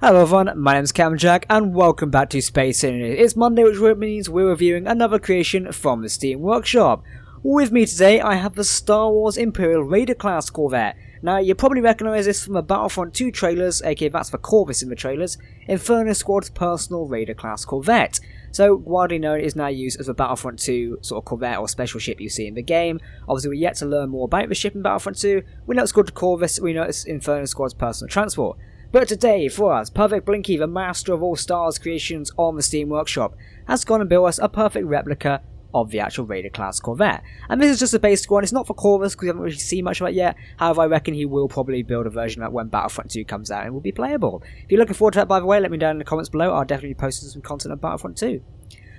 Hello everyone, my name is Captain Jack and welcome back to Space Cinema. It's Monday, which means we're reviewing another creation from the Steam Workshop. With me today I have the Star Wars Imperial Raider class corvette. Now you probably recognise this from the Battlefront 2 trailers, aka that's the Corvus in the trailers, Inferno Squad's personal Raider class corvette. So widely known, it is now used as a Battlefront 2 sort of corvette or special ship you see in the game. Obviously we're yet to learn more about the ship in Battlefront 2. We know it's called the Corvus, we know it's Inferno Squad's personal transport. But today, for us, Perfect Blinky, the master of all Stars creations on the Steam Workshop, has gone and built us a perfect replica of the actual Raider class corvette. And this is just a basic one, it's not for Corvus because we haven't really seen much of it yet. However, I reckon he will probably build a version of that when Battlefront 2 comes out and will be playable. If you're looking forward to that, by the way, let me know down in the comments below. I'll definitely be posting some content on Battlefront 2.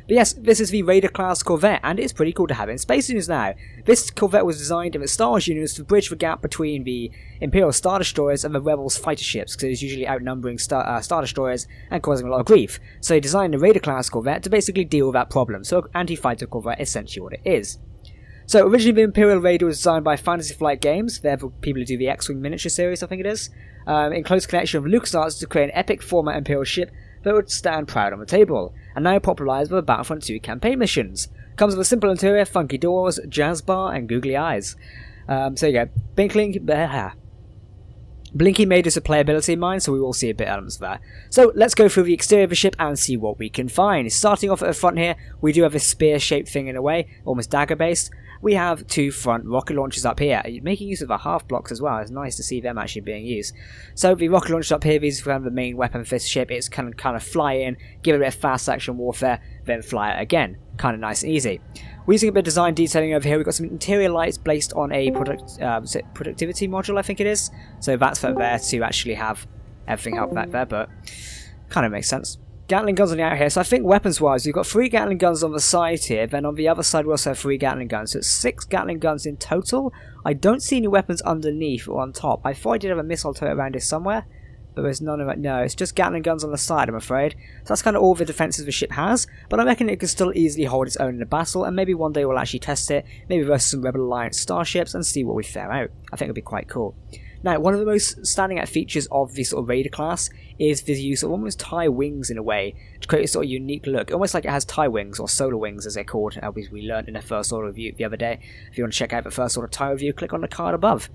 But yes, this is the Raider class corvette, and it's pretty cool to have it in Space News now. This corvette was designed in the Star Wars universe to bridge the gap between the Imperial Star Destroyers and the Rebels fighter ships, because it is usually outnumbering Star Destroyers and causing a lot of grief. So they designed the Raider class corvette to basically deal with that problem, so anti-fighter corvette is essentially what it is. So originally the Imperial Raider was designed by Fantasy Flight Games, they're the people who do the X-Wing miniature series, I think it is, in close connection with LucasArts to create an epic format Imperial ship that would stand proud on the table, and now popularised by the Battlefront 2 campaign missions. Comes with a simple interior, funky doors, jazz bar, and googly eyes. So there you go. Blinky made us a playability in mind, so we will see a bit of elements of that. So let's go through the exterior of the ship and see what we can find. Starting off at the front here, we do have this spear-shaped thing in a way, almost dagger-based. We have two front rocket launchers up here, making use of the half blocks as well. It's nice to see them actually being used. So the rocket launchers up here, these are kind of the main weapon for this ship. It's kind of fly in, give it a bit of fast action warfare, then fly it again. Kind of nice and easy. We're using a bit of design detailing over here. We've got some interior lights based on a productivity module, I think it is. So that's for there to actually have everything up back there, but kind of makes sense. Gatling guns on the out here, so I think weapons wise we've got 3 Gatling guns on the side here, then on the other side we also have 3 Gatling guns, so it's 6 Gatling guns in total. I don't see any weapons underneath or on top. I thought I did have a missile turret around here somewhere, but there's none of it. No, it's just Gatling guns on the side, I'm afraid. So that's kind of all the defences the ship has, but I reckon it can still easily hold its own in a battle, and maybe one day we'll actually test it, maybe versus some Rebel Alliance starships and see what we fare out. I think it'll be quite cool. Now, one of the most standing out features of this sort of Raider class is the use of almost tie wings in a way to create a sort of unique look, almost like it has tie wings or solar wings as they're called, as we learned in the first order review the other day. If you want to check out the first order tie review, click on the card above.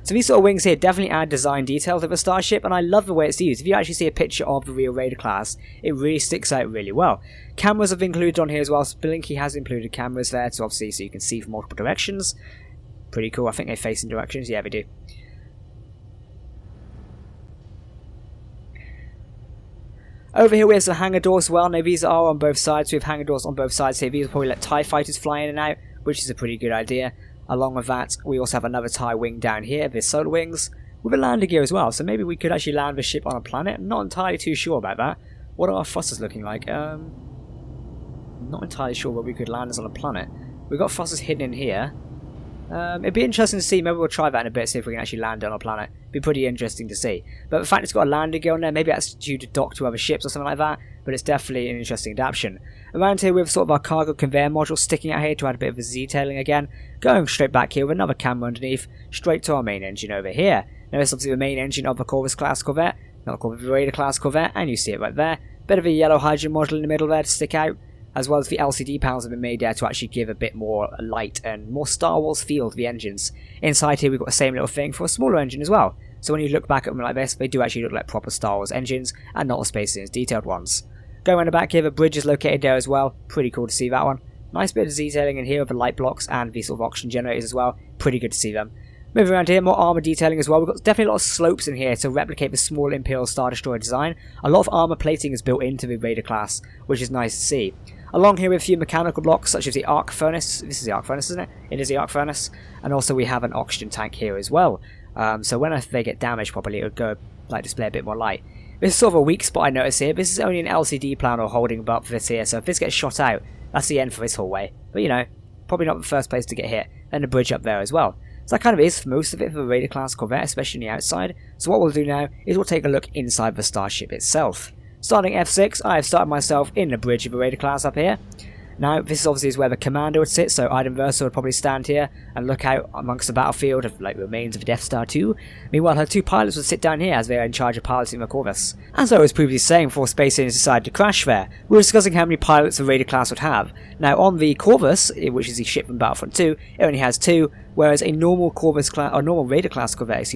So these sort of wings here definitely add design detail to the starship, and I love the way it's used. If you actually see a picture of the real Raider class, it really sticks out really well. Cameras have been included on here as well, so Blinky has included cameras there, so obviously so you can see from multiple directions. Pretty cool. I think they face in directions, yeah they do. Over here we have some hangar doors as well. Now these are on both sides, so we have hangar doors on both sides here. These will probably let TIE fighters fly in and out, which is a pretty good idea. Along with that, we also have another TIE wing down here, with solar wings, with a landing gear as well. So maybe we could actually land the ship on a planet. I'm not entirely too sure about that. What are our thrusters looking like? Not entirely sure where we could land us on a planet. We've got thrusters hidden in here. It'd be interesting to see, maybe we'll try that in a bit, see if we can actually land on a planet. It'd be pretty interesting to see. But the fact it's got a landing gear on there, maybe that's due to dock to other ships or something like that, but it's definitely an interesting adaptation. Around here we have sort of our cargo conveyor module sticking out here to add a bit of a detailing again. Going straight back here with another camera underneath, straight to our main engine over here. Now this is obviously the main engine of the Corvus class corvette, not the Corvus Raider class corvette, and you see it right there. Bit of a yellow hydrogen module in the middle there to stick out, as well as the LCD panels have been made there to actually give a bit more light and more Star Wars feel to the engines. Inside here we've got the same little thing for a smaller engine as well. So when you look back at them like this, they do actually look like proper Star Wars engines and not the Space News detailed ones. Going around the back here, the bridge is located there as well. Pretty cool to see that one. Nice bit of detailing in here with the light blocks and the sort of oxygen generators as well. Pretty good to see them. Moving around here, more armor detailing as well. We've got definitely a lot of slopes in here to replicate the small Imperial Star Destroyer design. A lot of armor plating is built into the Raider class, which is nice to see. Along here we have a few mechanical blocks such as the arc furnace. This is the arc furnace, isn't it? It is the arc furnace. And also we have an oxygen tank here as well. So when they get damaged properly, it would go like display a bit more light. This is sort of a weak spot I notice here. This is only an LCD panel holding up for this here, so if this gets shot out, that's the end for this whole way. But you know, probably not the first place to get hit. And the bridge up there as well. So that kind of is for most of it for the Raider class corvette, especially on the outside. So what we'll do now is we'll take a look inside the starship itself. Starting F6, I have started myself in the bridge of the Raider class up here. Now, this obviously is where the commander would sit, so Iden Versa would probably stand here and look out amongst the battlefield of like remains of Death Star 2. Meanwhile, her 2 pilots would sit down here as they are in charge of piloting the Corvus. As I was previously saying before Space Aliens decided to crash there, we were discussing how many pilots the Raider class would have. Now, on the Corvus, which is the ship from Battlefront 2, it only has 2, whereas a normal Corvus class, or normal Raider class Corvette,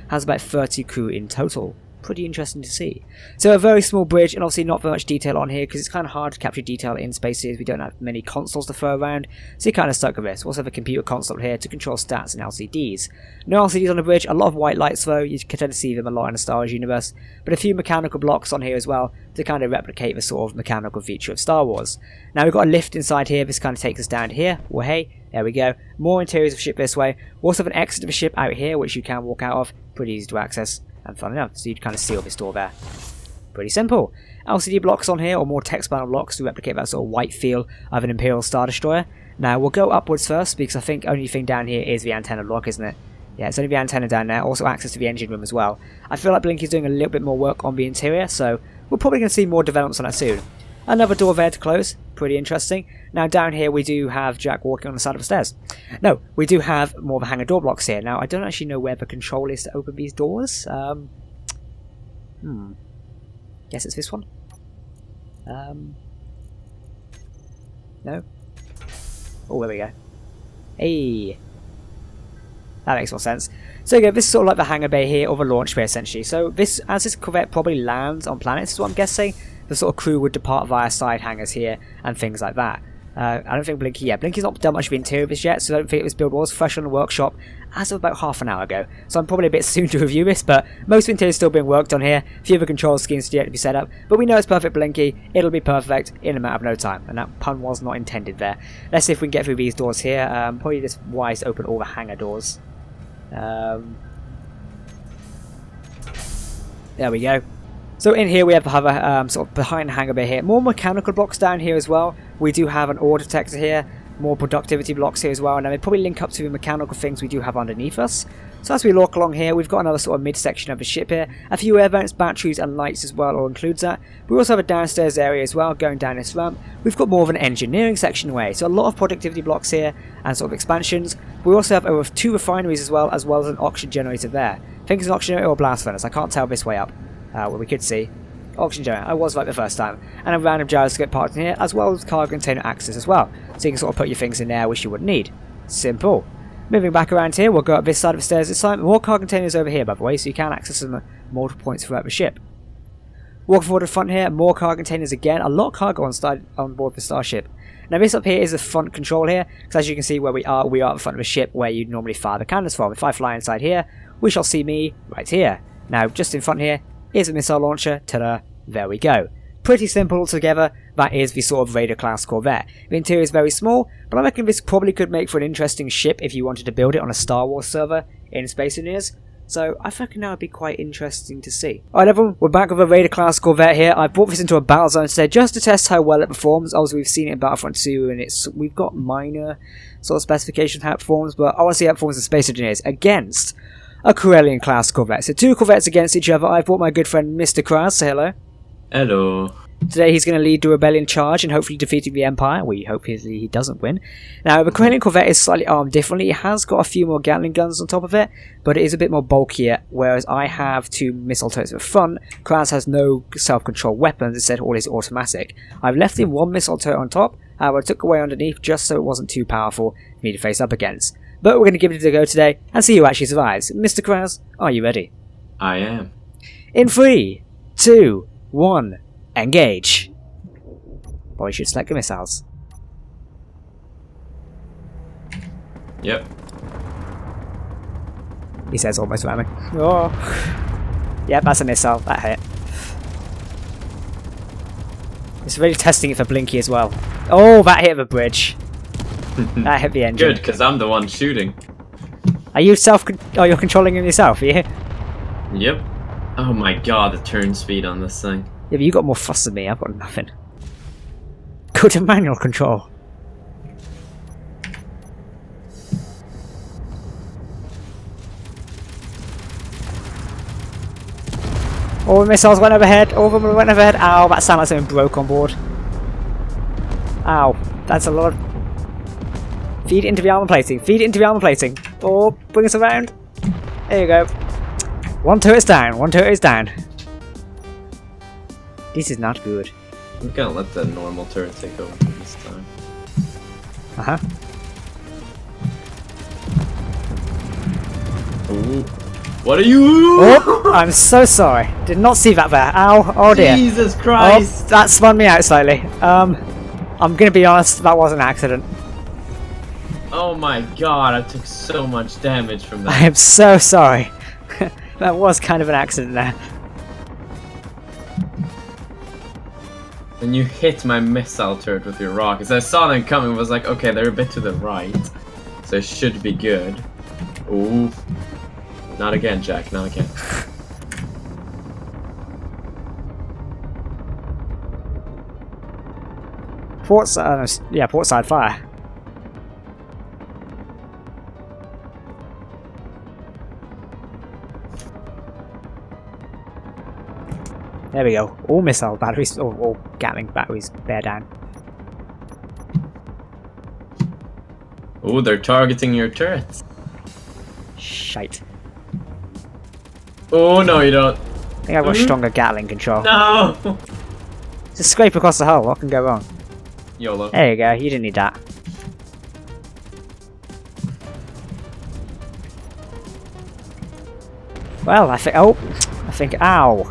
has about 30 crew in total. Pretty interesting to see. So a very small bridge, and obviously not very much detail on here because it's kind of hard to capture detail in Space Series. We don't have many consoles to throw around, so you're kind of stuck with this. We also have a computer console here to control stats and LCDs. No LCDs on the bridge, a lot of white lights though, you can tend to see them a lot in the Star Wars universe, but a few mechanical blocks on here as well to kind of replicate the sort of mechanical feature of Star Wars. Now we've got a lift inside here, this kind of takes us down to here. Well hey, there we go. More interiors of the ship this way. We also have an exit of the ship out here which you can walk out of, pretty easy to access. And fun enough, so you'd kind of seal this door there. Pretty simple. LCD blocks on here, or more text panel blocks to replicate that sort of white feel of an Imperial Star Destroyer. Now, we'll go upwards first, because I think only thing down here is the antenna block, isn't it? Yeah, it's only the antenna down there, also access to the engine room as well. I feel like Blinky's doing a little bit more work on the interior, so we're probably going to see more developments on that soon. Another door there to close, pretty interesting. Now down here we do have Jack walking on the side of the stairs. No, we do have more of the hangar door blocks here. Now I don't actually know where the control is to open these doors. Guess it's this one. No? Oh, there we go. Hey! That makes more sense. So again, this is sort of like the hangar bay here, or the launch bay essentially. So this, as this Corvette probably lands on planets, is what I'm guessing, the sort of crew would depart via side hangars here and things like that. I don't think Blinky's not done much of the interior of this yet, so I don't think this build was fresh on the workshop as of about half an hour ago. So I'm probably a bit soon to review this, but most of the interior is still being worked on here. A few of the control schemes yet to be set up, but we know it's perfect Blinky. It'll be perfect in a matter of no time, and that pun was not intended there. Let's see if we can get through these doors here. Probably just wise to open all the hangar doors. There we go. So in here we have the hover, sort of behind the hangar bay here. More mechanical blocks down here as well. We do have an ore detector here. More productivity blocks here as well. And then they probably link up to the mechanical things we do have underneath us. So as we walk along here, we've got another sort of midsection of the ship here. A few air vents, batteries and lights as well, or includes that. We also have a downstairs area as well, going down this ramp. We've got more of an engineering section away. So a lot of productivity blocks here and sort of expansions. We also have over 2 refineries as well as an oxygen generator there. I think it's an oxygen generator or a blast furnace. I can't tell this way up. Well, we could see. Oxygen generator, I was right the first time. And a random gyroscope parked in here, as well as cargo container access as well. So you can sort of put your things in there which you wouldn't need. Simple. Moving back around here, we'll go up this side of the stairs this time. More cargo containers over here, by the way, so you can access them at multiple points throughout the ship. Walking forward to the front here, more cargo containers again. A lot of cargo on board the Starship. Now this up here is the front control here, because as you can see where we are at the front of the ship where you'd normally fire the cannons from. If I fly inside here, we shall see me right here. Now just in front here is a missile launcher. Ta-da! There we go. Pretty simple altogether. That is the sort of Raider class Corvette. The interior is very small, but I reckon this probably could make for an interesting ship if you wanted to build it on a Star Wars server in Space Engineers. So I reckon that would be quite interesting to see. Alright everyone, we're back with a Raider class Corvette here. I brought this into a battle zone today just to test how well it performs. Obviously we've seen it in Battlefront 2 and we've got minor sort of specifications how it performs, but I want to see how it performs in Space Engineers against a Corellian class Corvette. So 2 Corvettes against each other. I've brought my good friend Mr. Kraz. Say hello. Hello. Today he's going to lead the rebellion charge and hopefully defeating the Empire. We hope he doesn't win. Now the Corellian Corvette is slightly armed differently. It has got a few more Gatling guns on top of it, but it is a bit more bulkier, whereas I have 2 missile turrets at the front. Kraz has no self-control weapons, instead all is automatic. I've left him 1 missile turret on top, however I took away underneath just so it wasn't too powerful for me to face up against. But we're going to give it a go today and see who actually survives. Mr. Kraz, are you ready? I am. In 3, 2, 1, engage. Probably should select the missiles. Yep. He says almost ramming. Oh. Yep, that's a missile. That hit. It's really testing it for Blinky as well. Oh, that hit the bridge. That hit the engine. Good, because I'm the one shooting. Are you you're controlling him yourself, are you? Yep. Oh my god, the turn speed on this thing. Yeah, but you got more fuss than me. I've got nothing. Go to manual control. All the missiles went overhead. All of them went overhead. Ow, that sounded like something broke on board. Ow. That's a lot of... Feed it into the armor plating. Feed it into the armor plating. Or bring us around. There you go. One turret's down. One turret is down. This is not good. I'm gonna let the normal turret take over this time. Uh-huh. Ooh. What are you? Oh, I'm so sorry. Did not see that there. Ow. Oh dear. Jesus Christ. Oh, that spun me out slightly. I'm gonna be honest, that was an accident. Oh my god, I took so much damage from I that. am so sorry. That was kind of an accident there. And you hit my missile turret with your rockets. I saw them coming, was like, okay, they're a bit to the right. So it should be good. Ooh. Not again, Jack, not again. Port side, yeah, port side fire. There we go. All missile batteries, or all Gatling batteries, bear down. Ooh, they're targeting your turrets. Shite. Oh, no, you don't. I think I've got stronger Gatling control. No! Just scrape across the hull, what can go wrong? YOLO. There you go, you didn't need that. Well, I think, ow.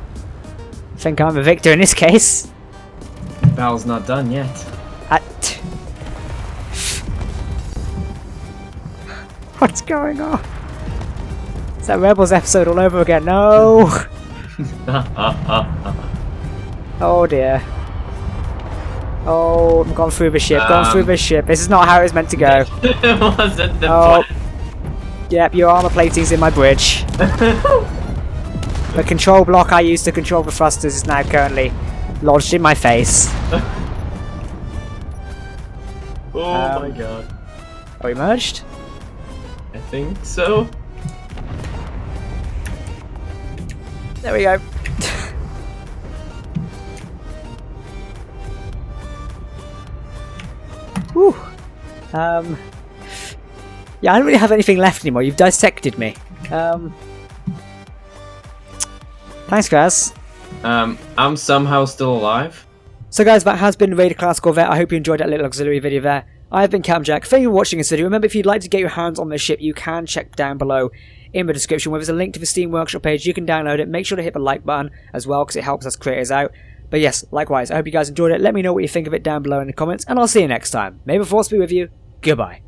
I think I'm a victor in this case. Battle's not done yet. What's going on? It's that Rebels episode all over again. No! Oh dear. Oh, I'm gone through the ship. Gone through the ship. This is not how it was meant to go. It wasn't the Oh. plan. Yep, your armor plating's in my bridge. The control block I used to control the thrusters is now currently lodged in my face. Oh my god. Are we merged? I think so. There we go. Whew. Yeah, I don't really have anything left anymore. You've dissected me. Thanks, guys. I'm somehow still alive. So guys, that has been Raider Class Corvette. I hope you enjoyed that little auxiliary video there. I've been Captain Jack. Thank you for watching this video. Remember, if you'd like to get your hands on this ship, you can check down below in the description where there's a link to the Steam Workshop page. You can download it. Make sure to hit the like button as well, because it helps us creators out. But yes, likewise, I hope you guys enjoyed it. Let me know what you think of it down below in the comments, and I'll see you next time. May the Force be with you. Goodbye.